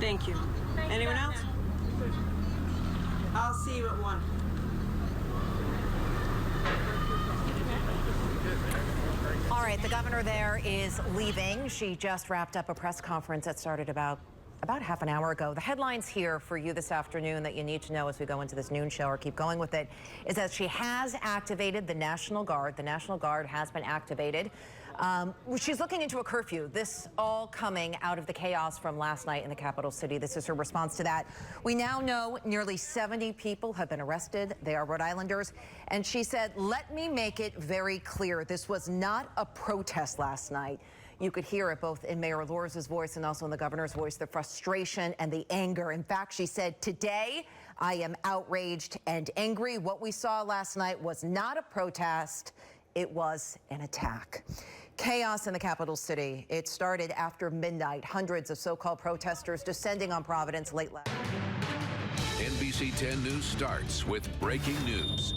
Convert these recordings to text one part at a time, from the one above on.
Thank you. Anyone else? I'll see you at 1. All right, the governor there is leaving. She just wrapped up a press conference that started about half an hour ago. The headlines here for you this afternoon that you need to know as we go into this noon show or keep going with it is that she has activated the National Guard. The National Guard has been activated. She's looking into a curfew. This all coming out of the chaos from last night in the capital city. This is her response to that. We now know nearly 70 people have been arrested. They are Rhode Islanders. And she said, let me make it very clear. This was not a protest last night. You could hear it both in Mayor Lorz's voice and also in the governor's voice, the frustration and the anger. In fact, she said, today I am outraged and angry. What we saw last night was not a protest. It was an attack. Chaos in the capital city. It started after midnight. Hundreds of so-called protesters descending on Providence late last night. NBC 10 News starts with breaking news.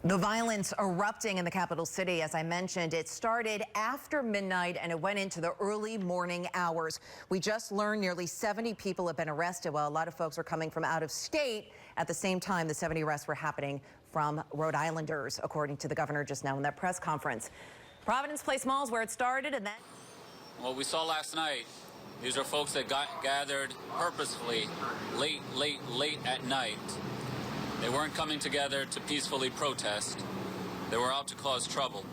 The violence erupting in the capital city, as I mentioned, it started after midnight and it went into the early morning hours. We just learned nearly 70 people have been arrested, while a lot of folks are coming from out of state. At the same time, the 70 arrests were happening from Rhode Islanders, according to the governor just now in that press conference. Providence Place Mall is where it started, and then... What we saw last night, these are folks that gathered purposefully late at night. They weren't coming together to peacefully protest. They were out to cause trouble.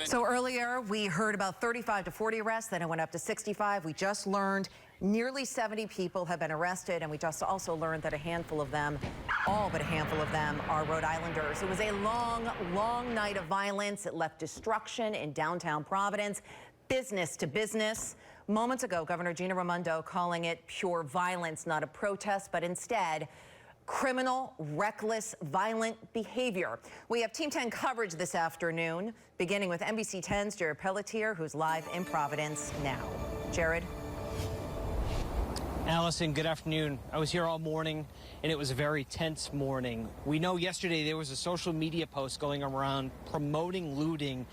So earlier, we heard about 35 to 40 arrests, then it went up to 65. We just learned nearly 70 people have been arrested, and we just also learned that a handful of them, all but a handful of them, are Rhode Islanders. It was a long night of violence. It left destruction in downtown Providence, business to business. Moments ago, Governor Gina Raimondo calling it pure violence, not a protest, but instead, criminal, reckless, violent behavior. We have Team 10 coverage this afternoon, beginning with NBC 10's Jared Pelletier, who's live in Providence now. Jared. Allison, good afternoon. I was here all morning, and it was a very tense morning. We know yesterday there was a social media post going around promoting looting